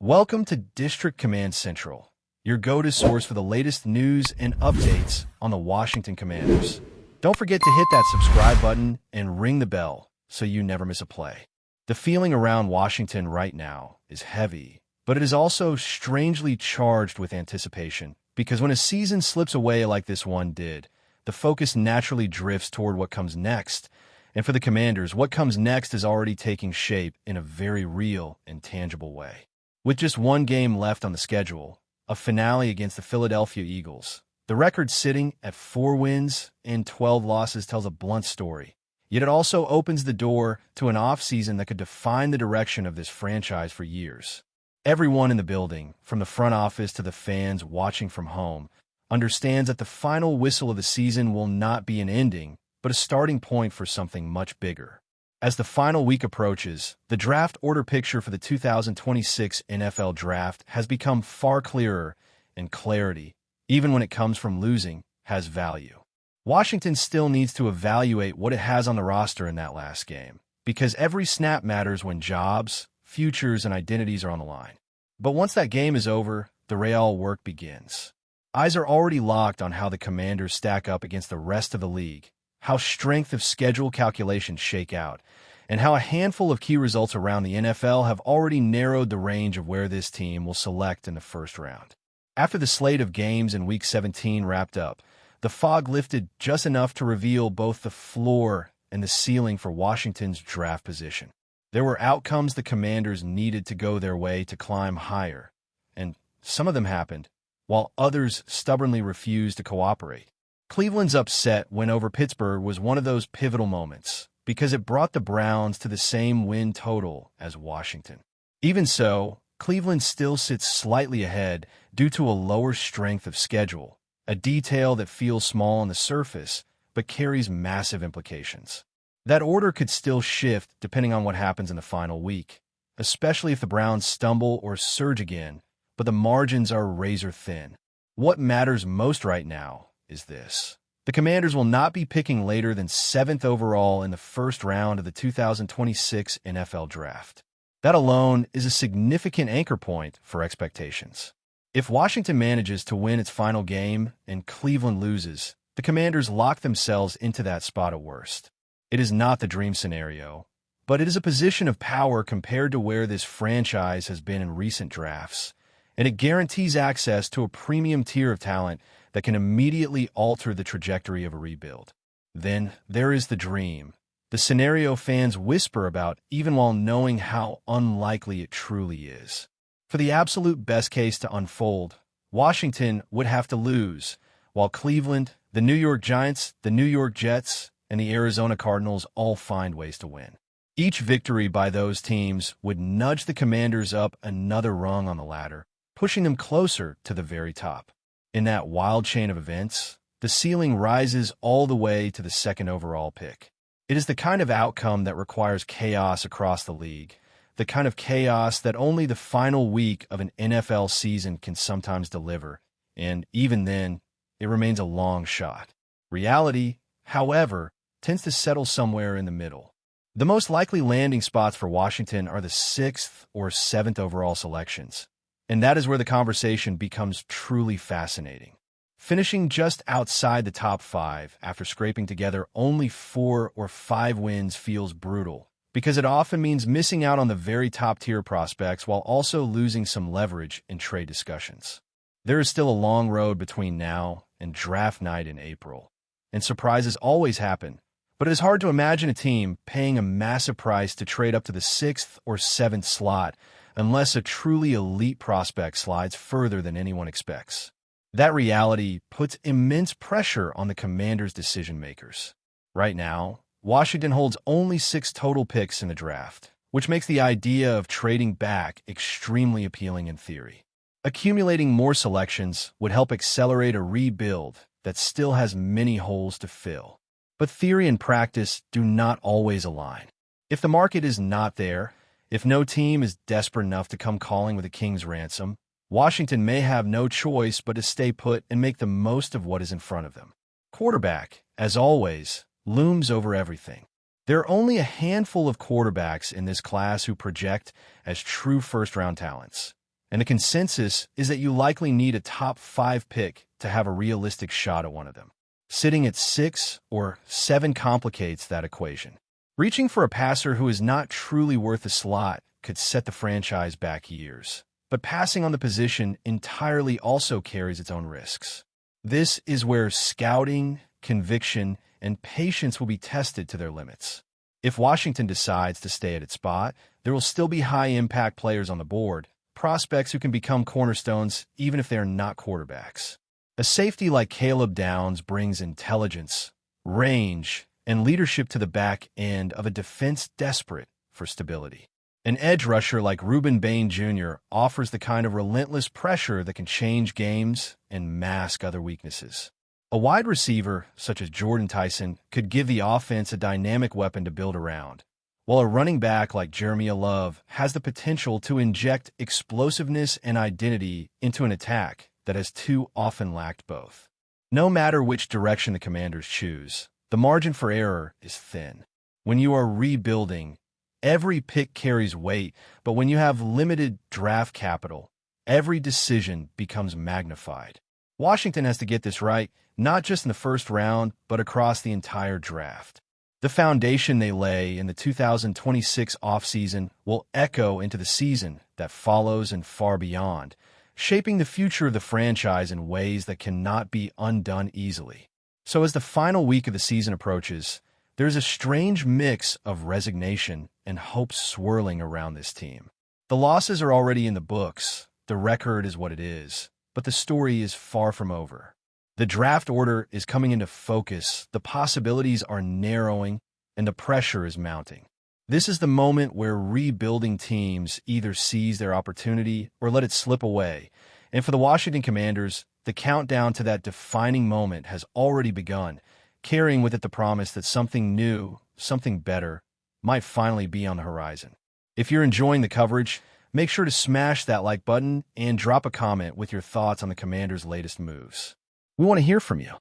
Welcome to District Command Central, your go-to source for the latest news and updates on the Washington Commanders. Don't forget to hit that subscribe button and ring the bell so you never miss a play. The feeling around Washington right now is heavy, but it is also strangely charged with anticipation, because when a season slips away like this one did, the focus naturally drifts toward what comes next. And for the Commanders, what comes next is already taking shape in a very real and tangible way. With just one game left on the schedule, a finale against the Philadelphia Eagles, the record sitting at 4 wins and 12 losses tells a blunt story. Yet it also opens the door to an offseason that could define the direction of this franchise for years. Everyone in the building, from the front office to the fans watching from home, understands that the final whistle of the season will not be an ending, but a starting point for something much bigger. As the final week approaches, the draft order picture for the 2026 NFL Draft has become far clearer, and clarity, even when it comes from losing, has value. Washington still needs to evaluate what it has on the roster in that last game, because every snap matters when jobs, futures, and identities are on the line. But once that game is over, the real work begins. Eyes are already locked on how the Commanders stack up against the rest of the league, how strength of schedule calculations shake out, and how a handful of key results around the NFL have already narrowed the range of where this team will select in the first round. After the slate of games in Week 17 wrapped up, the fog lifted just enough to reveal both the floor and the ceiling for Washington's draft position. There were outcomes the Commanders needed to go their way to climb higher, and some of them happened, while others stubbornly refused to cooperate. Cleveland's upset win over Pittsburgh was one of those pivotal moments, because it brought the Browns to the same win total as Washington. Even so, Cleveland still sits slightly ahead due to a lower strength of schedule, a detail that feels small on the surface but carries massive implications. That order could still shift depending on what happens in the final week, especially if the Browns stumble or surge again, but the margins are razor thin. What matters most right now is this. The Commanders will not be picking later than 7th overall in the first round of the 2026 NFL Draft. That alone is a significant anchor point for expectations. If Washington manages to win its final game and Cleveland loses, the Commanders lock themselves into that spot at worst. It is not the dream scenario, but it is a position of power compared to where this franchise has been in recent drafts, and it guarantees access to a premium tier of talent that can immediately alter the trajectory of a rebuild. Then there is the dream, the scenario fans whisper about even while knowing how unlikely it truly is. For the absolute best case to unfold, Washington would have to lose, while Cleveland, the New York Giants, the New York Jets, and the Arizona Cardinals all find ways to win. Each victory by those teams would nudge the Commanders up another rung on the ladder, pushing them closer to the very top. In that wild chain of events, the ceiling rises all the way to the 2nd overall pick. It is the kind of outcome that requires chaos across the league, the kind of chaos that only the final week of an NFL season can sometimes deliver, and even then, it remains a long shot. Reality, however, tends to settle somewhere in the middle. The most likely landing spots for Washington are the 6th or 7th overall selections, and that is where the conversation becomes truly fascinating. Finishing just outside the top 5 after scraping together only 4 or 5 wins feels brutal, because it often means missing out on the very top-tier prospects while also losing some leverage in trade discussions. There is still a long road between now and draft night in April, and surprises always happen, but it is hard to imagine a team paying a massive price to trade up to the 6th or 7th slot unless a truly elite prospect slides further than anyone expects. That reality puts immense pressure on the Commanders' decision-makers. Right now, Washington holds only 6 total picks in the draft, which makes the idea of trading back extremely appealing in theory. Accumulating more selections would help accelerate a rebuild that still has many holes to fill. But theory and practice do not always align. If the market is not there, if no team is desperate enough to come calling with a king's ransom, Washington may have no choice but to stay put and make the most of what is in front of them. Quarterback, as always, looms over everything. There are only a handful of quarterbacks in this class who project as true first-round talents, and the consensus is that you likely need a top 5 pick to have a realistic shot at one of them. Sitting at 6 or 7 complicates that equation. Reaching for a passer who is not truly worth a slot could set the franchise back years, but passing on the position entirely also carries its own risks. This is where scouting, conviction, and patience will be tested to their limits. If Washington decides to stay at its spot, there will still be high-impact players on the board, prospects who can become cornerstones even if they are not quarterbacks. A safety like Caleb Downs brings intelligence, range, and leadership to the back end of a defense desperate for stability. An edge rusher like Reuben Bain Jr. offers the kind of relentless pressure that can change games and mask other weaknesses. A wide receiver, such as Jordan Tyson, could give the offense a dynamic weapon to build around, while a running back like Jeremiah Love has the potential to inject explosiveness and identity into an attack that has too often lacked both. No matter which direction the Commanders choose, the margin for error is thin. When you are rebuilding, every pick carries weight, but when you have limited draft capital, every decision becomes magnified. Washington has to get this right, not just in the first round, but across the entire draft. The foundation they lay in the 2026 offseason will echo into the season that follows and far beyond, shaping the future of the franchise in ways that cannot be undone easily. So as the final week of the season approaches, there's a strange mix of resignation and hope swirling around this team. The losses are already in the books, the record is what it is, but the story is far from over. The draft order is coming into focus, the possibilities are narrowing, and the pressure is mounting. This is the moment where rebuilding teams either seize their opportunity or let it slip away. And for the Washington Commanders, the countdown to that defining moment has already begun, carrying with it the promise that something new, something better, might finally be on the horizon. If you're enjoying the coverage, make sure to smash that like button and drop a comment with your thoughts on the Commanders' latest moves. We want to hear from you.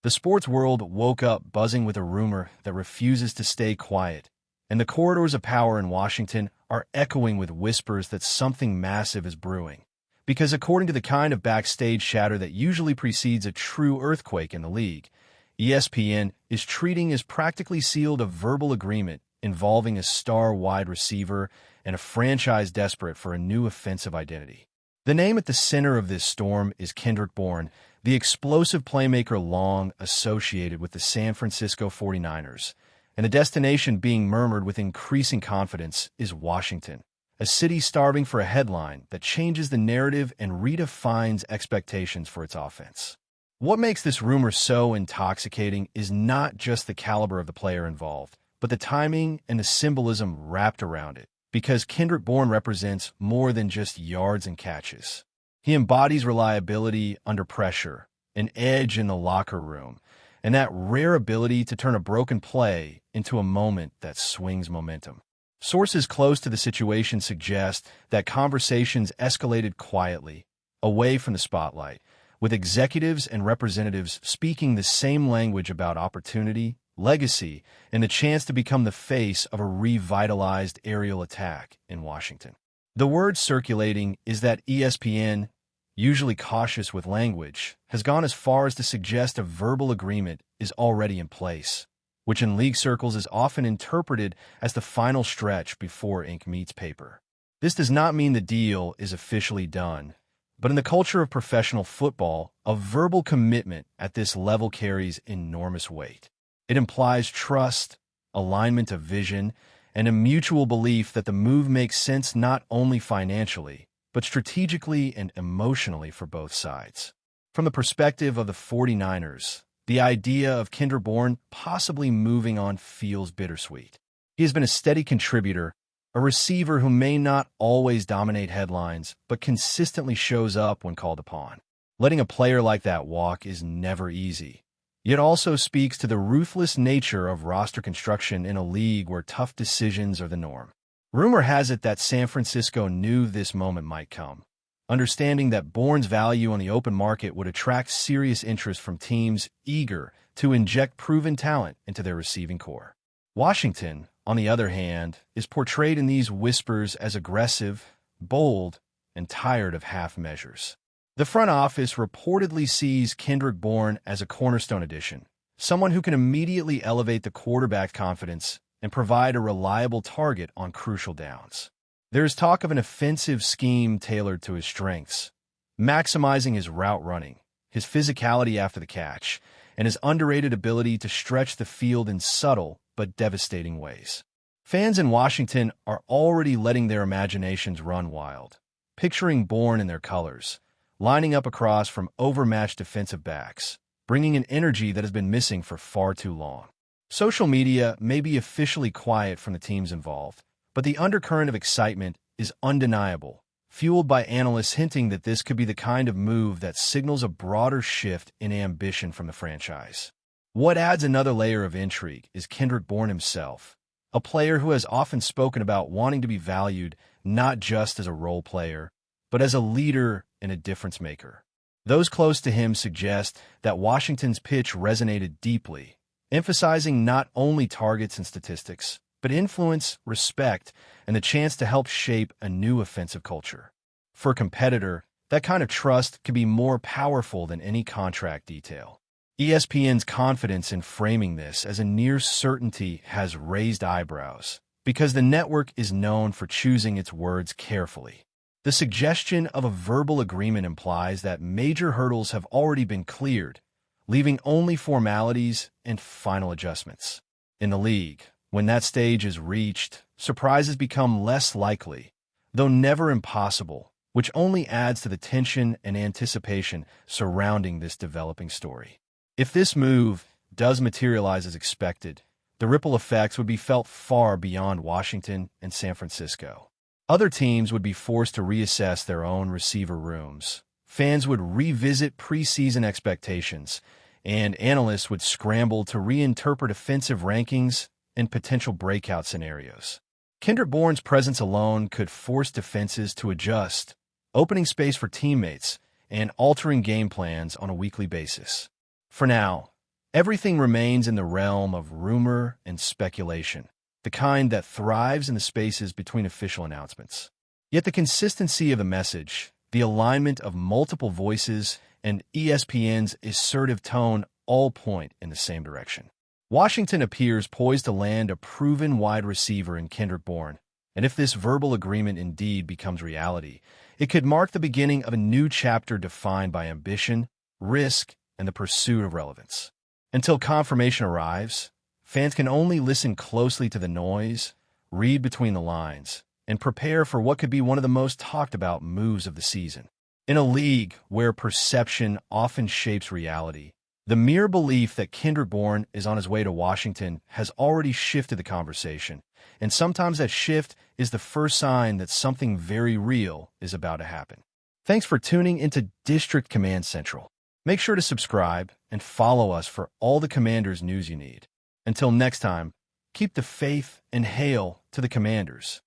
The sports world woke up buzzing with a rumor that refuses to stay quiet, and the corridors of power in Washington are echoing with whispers that something massive is brewing. Because according to the kind of backstage chatter that usually precedes a true earthquake in the league, ESPN is treating as practically sealed a verbal agreement involving a star wide receiver and a franchise desperate for a new offensive identity. The name at the center of this storm is Kendrick Bourne, the explosive playmaker long associated with the San Francisco 49ers, and the destination being murmured with increasing confidence is Washington, a city starving for a headline that changes the narrative and redefines expectations for its offense. What makes this rumor so intoxicating is not just the caliber of the player involved, but the timing and the symbolism wrapped around it, because Kendrick Bourne represents more than just yards and catches. He embodies reliability under pressure, an edge in the locker room, and that rare ability to turn a broken play into a moment that swings momentum. Sources close to the situation suggest that conversations escalated quietly, away from the spotlight, with executives and representatives speaking the same language about opportunity, legacy, and the chance to become the face of a revitalized aerial attack in Washington. The word circulating is that ESPN, usually cautious with language, has gone as far as to suggest a verbal agreement is already in place, which in league circles is often interpreted as the final stretch before ink meets paper. This does not mean the deal is officially done, but in the culture of professional football, a verbal commitment at this level carries enormous weight. It implies trust, alignment of vision, and a mutual belief that the move makes sense not only financially, but strategically and emotionally for both sides. From the perspective of the 49ers, the idea of Kendrick Bourne possibly moving on feels bittersweet. He has been a steady contributor, a receiver who may not always dominate headlines, but consistently shows up when called upon. Letting a player like that walk is never easy, yet also speaks to the ruthless nature of roster construction in a league where tough decisions are the norm. Rumor has it that San Francisco knew this moment might come, understanding that Bourne's value on the open market would attract serious interest from teams eager to inject proven talent into their receiving core. Washington, on the other hand, is portrayed in these whispers as aggressive, bold, and tired of half measures. The front office reportedly sees Kendrick Bourne as a cornerstone addition, someone who can immediately elevate the quarterback's confidence and provide a reliable target on crucial downs. There is talk of an offensive scheme tailored to his strengths, maximizing his route running, his physicality after the catch, and his underrated ability to stretch the field in subtle but devastating ways. Fans in Washington are already letting their imaginations run wild, picturing Bourne in their colors, lining up across from overmatched defensive backs, bringing an energy that has been missing for far too long. Social media may be officially quiet from the teams involved, but the undercurrent of excitement is undeniable, fueled by analysts hinting that this could be the kind of move that signals a broader shift in ambition from the franchise. What adds another layer of intrigue is Kendrick Bourne himself, a player who has often spoken about wanting to be valued not just as a role player, but as a leader and a difference maker. Those close to him suggest that Washington's pitch resonated deeply, emphasizing not only targets and statistics, but influence, respect, and the chance to help shape a new offensive culture. For a competitor, that kind of trust can be more powerful than any contract detail. ESPN's confidence in framing this as a near certainty has raised eyebrows, because the network is known for choosing its words carefully. The suggestion of a verbal agreement implies that major hurdles have already been cleared, leaving only formalities and final adjustments. In the league, when that stage is reached, surprises become less likely, though never impossible, which only adds to the tension and anticipation surrounding this developing story. If this move does materialize as expected, the ripple effects would be felt far beyond Washington and San Francisco. Other teams would be forced to reassess their own receiver rooms. Fans would revisit preseason expectations, and analysts would scramble to reinterpret offensive rankings and potential breakout scenarios. Kendrick Bourne's presence alone could force defenses to adjust, opening space for teammates and altering game plans on a weekly basis. For now, everything remains in the realm of rumor and speculation, the kind that thrives in the spaces between official announcements. Yet the consistency of the message, the alignment of multiple voices, and ESPN's assertive tone all point in the same direction. Washington appears poised to land a proven wide receiver in Kendrick Bourne, and if this verbal agreement indeed becomes reality, it could mark the beginning of a new chapter defined by ambition, risk, and the pursuit of relevance. Until confirmation arrives, fans can only listen closely to the noise, read between the lines, and prepare for what could be one of the most talked about moves of the season. In a league where perception often shapes reality, the mere belief that Kendrick Bourne is on his way to Washington has already shifted the conversation, and sometimes that shift is the first sign that something very real is about to happen. Thanks for tuning into District Command Central. Make sure to subscribe and follow us for all the Commanders news you need. Until next time, keep the faith and hail to the Commanders.